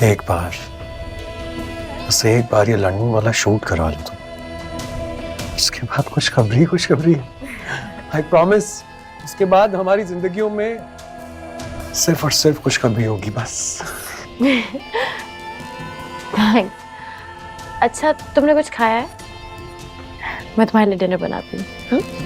एक बार, बस एक बार ये लंदन वाला शूट करा लो तुम, उसके बाद खुशखबरी आई प्रॉमिस। उसके बाद हमारी जिंदगियों में सिर्फ और सिर्फ खुशखबरी होगी बस। थैंक्स। अच्छा तुमने कुछ खाया है? मैं तुम्हारे लिए डिनर बनाती हूँ।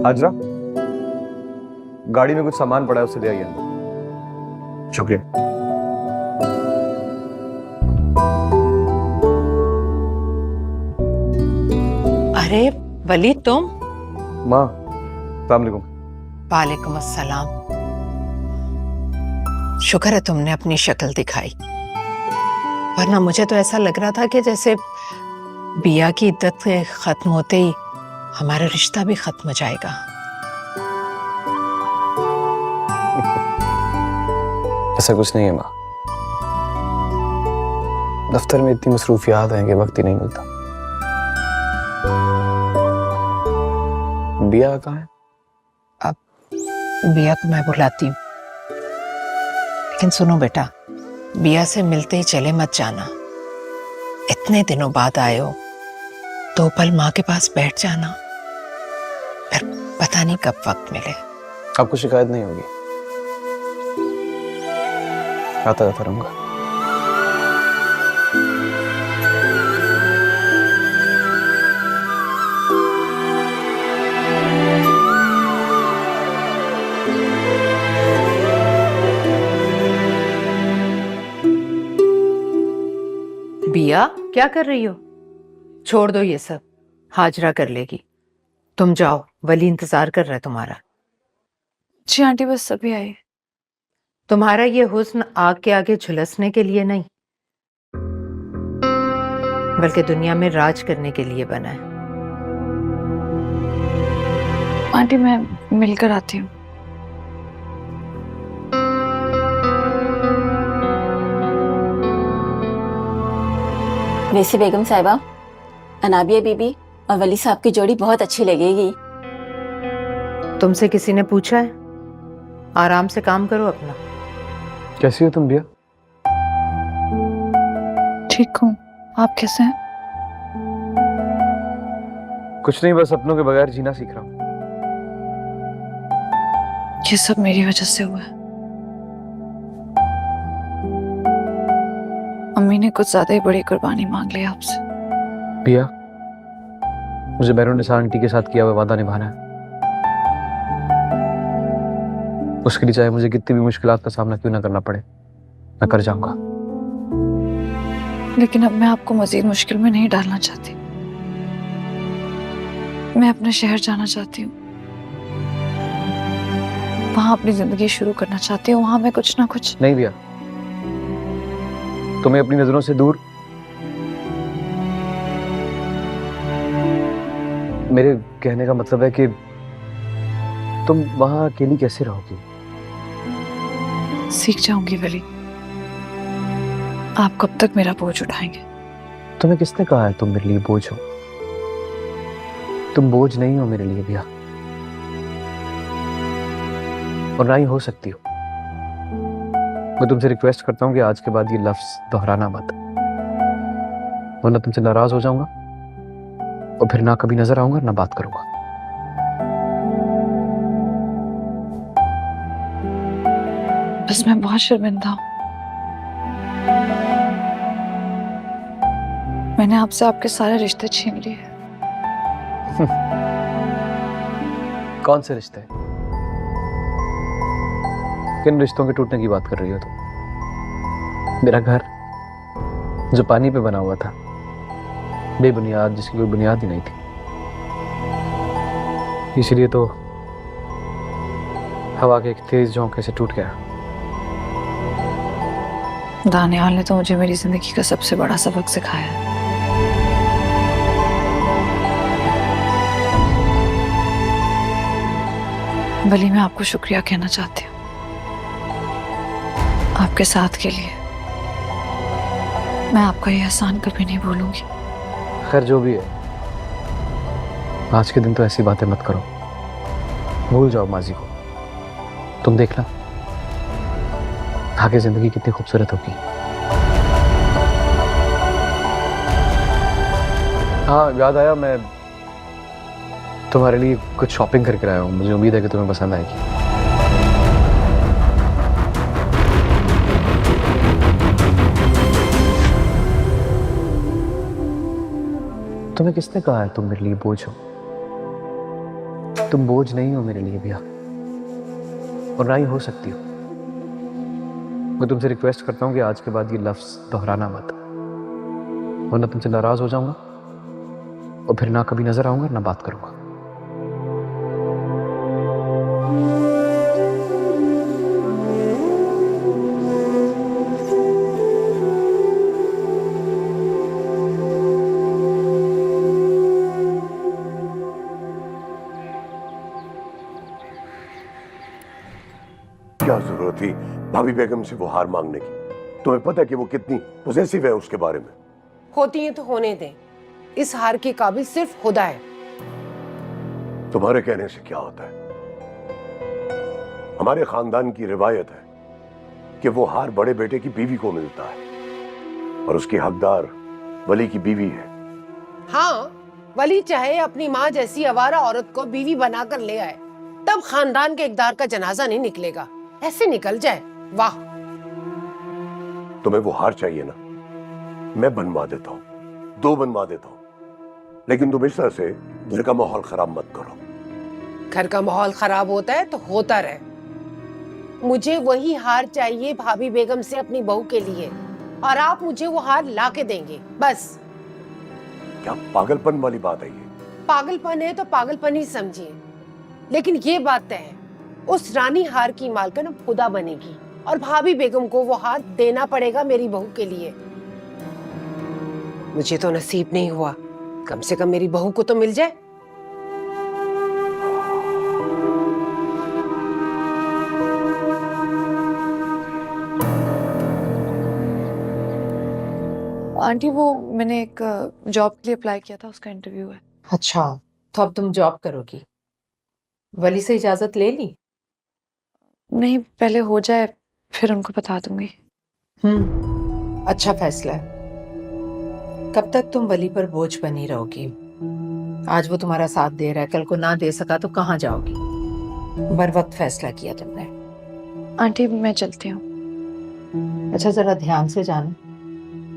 हाजरा, गाड़ी में कुछ सामान पड़ा है, उसे ले आइए अंदर। शुक्रिया। अरे वली तुम? माँ, अस्सलाम वालेकुम। वालेकुम अस्सलाम। शुक्र है तुमने अपनी शक्ल दिखाई, वरना मुझे तो ऐसा लग रहा था कि जैसे बिया की इद्दत खत्म होते ही हमारा रिश्ता भी खत्म हो जाएगा। ऐसा कुछ नहीं है माँ, दफ्तर में इतनी मसरूफियात हैं कि वक्त ही नहीं मिलता। बिया कहाँ है? अब बिया को मैं बुलाती हूँ, लेकिन सुनो बेटा, बिया से मिलते ही चले मत जाना। इतने दिनों बाद आए हो, 2 पल माँ के पास बैठ जाना, फिर पता नहीं कब वक्त मिले। आपको शिकायत नहीं होगी, आता जाता रहूंगा। बिया क्या कर रही हो? छोड़ दो ये सब, हाजरा कर लेगी। तुम जाओ, वली इंतजार कर रहा है तुम्हारा। जी आंटी, बस सभी आए। तुम्हारा ये हुस्न आग के आगे झुलसने के लिए नहीं, बल्कि दुनिया में राज करने के लिए बना है। आंटी मैं मिलकर आती हूँ। वैसे बेगम साहिबा, अनाबिया बीबी और वली साहब की जोड़ी बहुत अच्छी लगेगी। तुमसे किसी ने पूछा है? आराम से काम करो अपना। कैसी हो तुम बिया? ठीक हूँ, आप कैसे हैं? कुछ नहीं, बस अपनों के बगैर जीना सीख रहा हूँ। ये सब मेरी वजह से हुआ है। अम्मी ने कुछ ज्यादा ही बड़ी कुर्बानी मांग ली आपसे। बिया, मुझे बैरोनिसा आंटी के साथ किया हुआ वादा निभाना है। उसके लिए चाहे मुझे कितनी भी मुश्किलात का सामना क्यों ना करना पड़े, मैं कर जाऊंगा। लेकिन अब मैं आपको मजीद मुश्किल में नहीं डालना चाहती। मैं अपने शहर जाना चाहती हूँ, वहां अपनी जिंदगी शुरू करना चाहती हूँ। वहां मैं कुछ ना कुछ। नहीं भैया, तुम्हें अपनी नजरों से दूर मेरे कहने का मतलब है कि तुम वहां अकेली कैसे रहोगी? सीख जाऊंगी वली। आप कब तक मेरा बोझ उठाएंगे? तुम्हें किसने कहा है तुम मेरे लिए बोझ हो? तुम बोझ नहीं हो मेरे लिए भैया, और ना ही हो सकती हो। मैं तुमसे रिक्वेस्ट करता हूँ कि आज के बाद ये लफ्ज दोहराना मत, वरना तुमसे नाराज हो जाऊंगा और फिर ना कभी नजर आऊंगा ना बात करूंगा। बस मैं बहुत शर्मिंदा हूँ। मैंने आपसे आपके सारे रिश्ते छीन लिए। कौन से रिश्ते? किन रिश्तों के टूटने की बात कर रही हो तुम? मेरा घर जो पानी पे बना हुआ था, बेबुनियाद, जिसकी कोई बुनियाद ही नहीं थी, इसलिए तो हवा के एक तेज झोंके से टूट गया। दानियाल ने तो मुझे मेरी जिंदगी का सबसे बड़ा सबक सिखाया है। वली, मैं आपको शुक्रिया कहना चाहती हूँ आपके साथ के लिए। मैं आपका ये एहसान कभी नहीं भूलूंगी। खैर जो भी है, आज के दिन तो ऐसी बातें मत करो, भूल जाओ माजी को। तुम देखना आगे जिंदगी कितनी खूबसूरत होगी। हाँ, याद आया, मैं तुम्हारे लिए कुछ शॉपिंग करके आया हूँ। मुझे उम्मीद है कि तुम्हें पसंद आएगी। तुम्हें किसने कहा है तुम मेरे लिए बोझ हो? तुम बोझ नहीं हो मेरे लिए भैया, और ना ही हो सकती हो। मैं तुमसे रिक्वेस्ट करता हूँ कि आज के बाद ये लफ्ज दोहराना मत, वरना तुमसे नाराज हो जाऊंगा और फिर ना कभी नजर आऊंगा ना बात करूंगा। क्या जरूरत थी भाभी बेगम से वो हार मांगने की? तुम्हें पता है कि वो कितनी पॉसेसिव है उसके बारे में? होती है तो होने दें। इस हार के काबिल सिर्फ खुदा है। तुम्हारे कहने से क्या होता है? हमारे खानदान की रिवायत है कि वो हार बड़े बेटे की बीवी को मिलता है, और उसकी हकदार वली की बीवी है। हाँ, वली चाहे अपनी माँ जैसी आवारा औरत को बीवी बनाकर ले आए, तब खानदान के इकदार का जनाजा नहीं निकलेगा। ऐसे निकल जाए, वाह। तुम्हें वो हार चाहिए ना, मैं बनवा देता हूँ, 2 बनवा देता हूँ, लेकिन तुम इस तरह से घर का माहौल खराब मत करो। घर का माहौल खराब होता है तो होता रहे। मुझे वही हार चाहिए भाभी बेगम से अपनी बहू के लिए, और आप मुझे वो हार ला के देंगे, बस। क्या पागलपन वाली बात है ये? पागलपन है तो पागलपन ही समझिए, लेकिन ये बात तय है, उस रानी हार की मालकिन अब खुदा बनेगी, और भाभी बेगम को वो हार देना पड़ेगा मेरी बहू के लिए। मुझे तो नसीब नहीं हुआ, कम से कम मेरी बहू को तो मिल जाए। आंटी, वो मैंने एक जॉब के लिए अप्लाई किया था, उसका इंटरव्यू है। अच्छा, तो अब तुम जॉब करोगी? वली से इजाजत ले ली? नहीं, पहले हो जाए फिर उनको बता दूंगी। अच्छा फैसला है। कब तक तुम वली पर बोझ बनी रहोगी? आज वो तुम्हारा साथ दे रहा है, कल को ना दे सका तो कहाँ जाओगी? बर वक्त फैसला किया तुमने। आंटी, मैं चलती हूँ। अच्छा, जरा ध्यान से जाना,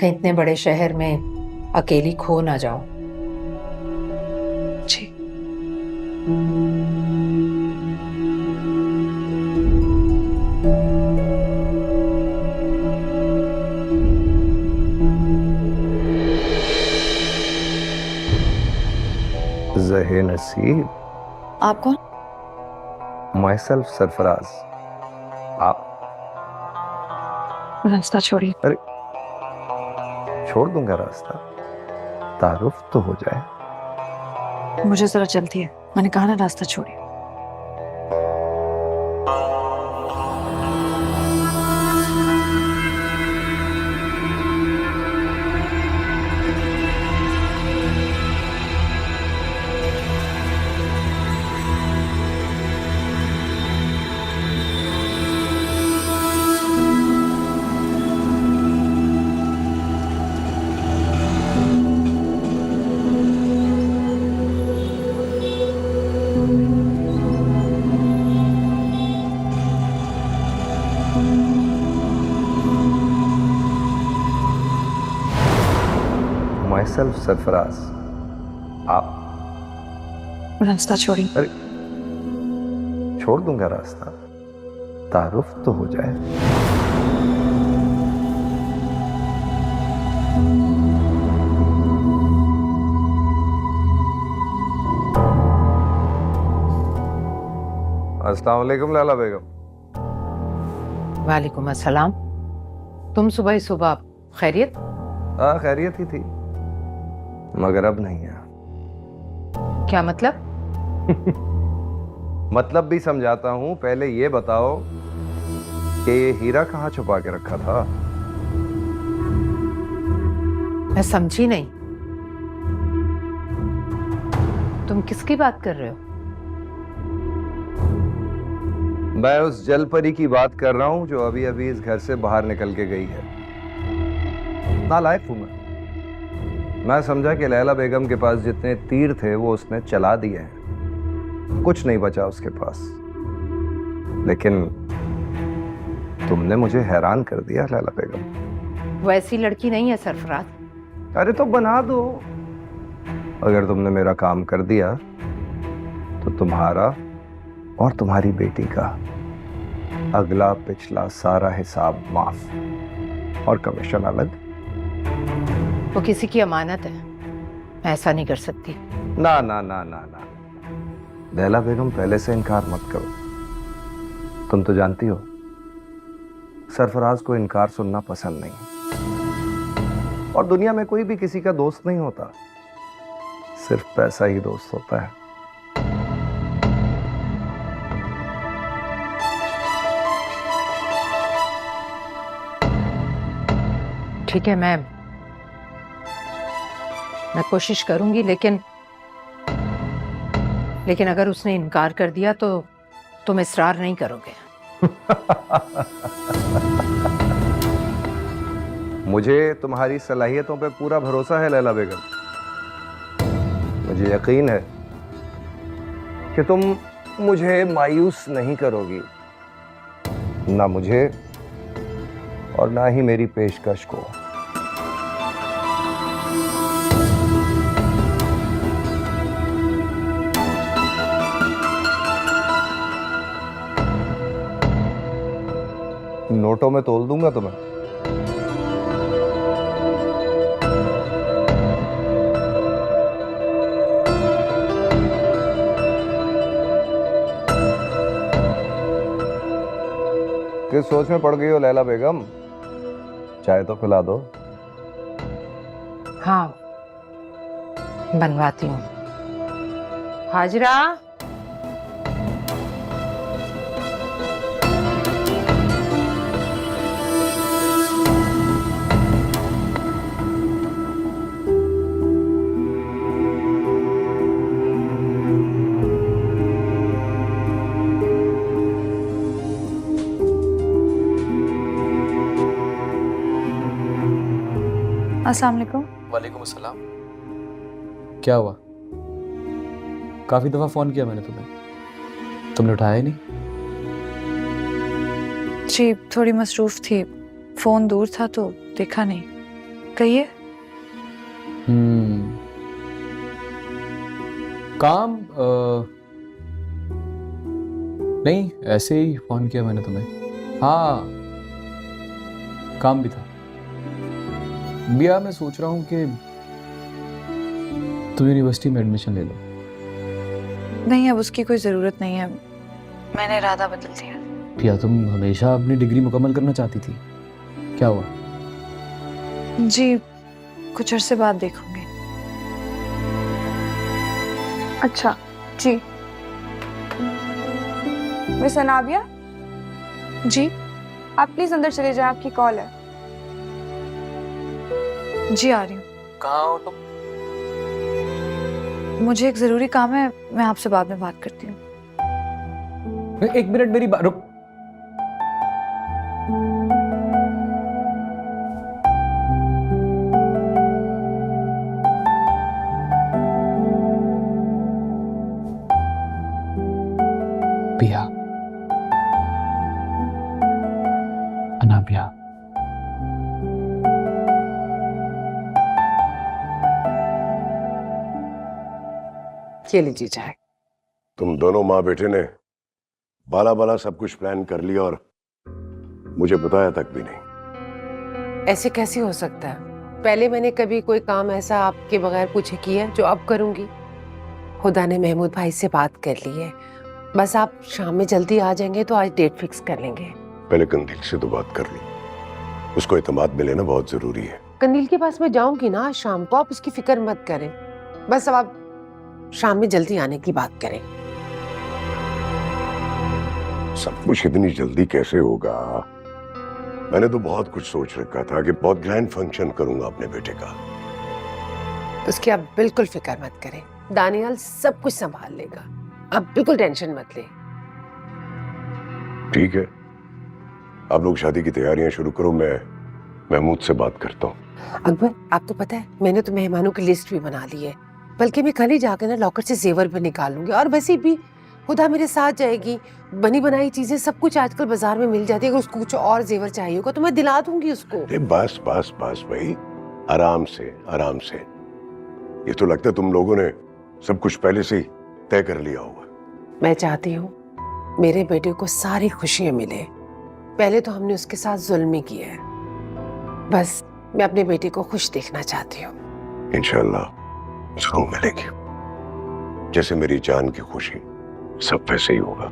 कहीं इतने बड़े शहर में अकेली खो ना जाओ। जी। जहे नसीब। आप कौन? My self Sarfaraz. आप? रास्ता छोड़िए। अरे छोड़ दूंगा रास्ता, तारुफ तो हो जाए। मुझे जरा जल्दी है, मैंने कहा ना रास्ता छोड़िए। My self Sarfaraz. आप? रास्ता छोड़िए। अरे छोड़ दूंगा रास्ता, तारुफ तो हो जाए। अस्सलाम वालेकुम लैला बेगम। वालेकुम अस्सलाम। तुम सुबह ही सुबह खैरियत? हाँ खैरियत ही थी, मगर अब नहीं है। क्या मतलब? मतलब भी समझाता हूं, पहले ये बताओ कि ये हीरा कहाँ छुपा के रखा था? मैं समझी नहीं, तुम किसकी बात कर रहे हो? मैं उस जलपरी की बात कर रहा हूं जो अभी अभी इस घर से बाहर निकल के गई है। नालायक हूं मैं समझा कि लैला बेगम के पास जितने तीर थे वो उसने चला दिए हैं, कुछ नहीं बचा उसके पास। लेकिन तुमने मुझे हैरान कर दिया लैला बेगम। वो ऐसी लड़की नहीं है सरफराज। अरे तो बना दो। अगर तुमने मेरा काम कर दिया तो तुम्हारा और तुम्हारी बेटी का अगला पिछला सारा हिसाब माफ और कमीशन अलग। वो किसी की अमानत है, मैं ऐसा नहीं कर सकती। ना ना ना ना ना लैला बेगम, पहले से इनकार मत करो। तुम तो जानती हो सरफराज को इनकार सुनना पसंद नहीं, और दुनिया में कोई भी किसी का दोस्त नहीं होता, सिर्फ पैसा ही दोस्त होता है। ठीक है, मैं कोशिश करूंगी, लेकिन अगर उसने इनकार कर दिया तो तुम इसरार नहीं करोगे? मुझे तुम्हारी सलाहियतों पे पूरा भरोसा है लैला बेगम। मुझे यकीन है कि तुम मुझे मायूस नहीं करोगी, ना मुझे और ना ही मेरी पेशकश को। नोटों में तोल दूंगा तुम्हें। किस सोच में पड़ गई हो लैला बेगम? चाय तो पिला दो। हाँ, बनवाती हूँ। हाजरा, अस्सलाम वालेकुम। वालेकुम अस्सलाम। क्या हुआ? काफी दफा फोन किया मैंने तुम्हें, तुमने उठाया ही नहीं। जी थोड़ी मसरूफ थी, फोन दूर था तो देखा नहीं। कहिए। काम नहीं, ऐसे ही फोन किया मैंने तुम्हें। हाँ काम भी था। बिया, मैं सोच रहा हूँ कि तुम यूनिवर्सिटी में एडमिशन ले लो। नहीं, अब उसकी कोई ज़रूरत नहीं है, मैंने इरादा बदल दिया। पिया, तुम हमेशा अपनी डिग्री मुकम्मल करना चाहती थी, क्या हुआ? जी, कुछ अरसे बाद देखूंगी। अच्छा जी। मिस अनाबिया, जी आप प्लीज अंदर चले जाएं, आपकी कॉल है। जी आ रही हूँ। कहाँ हो तुम? मुझे एक ज़रूरी काम है, मैं आपसे बाद में बात करती हूँ। एक मिनट, मेरी बात रुक। पिया, अनाबिया, ये लीजिए चाय। तुम दोनों माँ बेटे ने बाला बाला सब कुछ प्लान कर लिया और मुझे बताया तक भी नहीं। ऐसे कैसे हो सकता है? पहले मैंने कभी कोई काम ऐसा आपके बगैर पूछे किया जो अब करूंगी? खुदा ने महमूद भाई से बात कर ली है, बस आप शाम में जल्दी आ जाएंगे तो आज डेट फिक्स कर लेंगे। पहले कंदील से तो बात कर ली, उसको इत्मीनान में लेना बहुत जरूरी है। कंदील के पास मैं जाऊंगी ना आज शाम को, आप उसकी फिक्र मत करें। बस अब आप शाम में जल्दी आने की बात करें। सब कुछ इतनी जल्दी कैसे होगा? मैंने तो बहुत कुछ सोच रखा था कि बहुत ग्रैंड फंक्शन करूंगा अपने बेटे का। उसकी आप बिल्कुल फिक्र मत करें, दानियाल सब कुछ संभाल लेगा, आप बिल्कुल टेंशन मत लें। ठीक है, आप लोग शादी की तैयारियां शुरू करो, मैं महमूद से बात करता हूँ। अकबर, आपको पता है मैंने तो मेहमानों की लिस्ट भी बना ली है, बल्कि मैं कल ही जाकर ना लॉकर से जेवर भी निकाल लूंगी। और वैसे भी खुदा मेरे साथ जाएगी, बनी बनाई चीजें सब कुछ आजकल बाजार में मिल जाती है। अगर उसको कुछ और जेवर चाहिए होगा तो मैं दिला दूंगी उसको। अरे बस बस बस भाई, आराम से आराम से। ये तो लगता है तुम लोगों ने सब कुछ पहले से ही तय कर लिया होगा। मैं चाहती हूँ मेरे बेटे को सारी खुशियां मिले। पहले तो हमने उसके साथ जुल्म ही किया है, बस मैं अपने बेटे को खुश देखना चाहती हूँ। इंशाल्लाह जरूर मिलेगी, जैसे मेरी जान की खुशी सब वैसे ही होगा।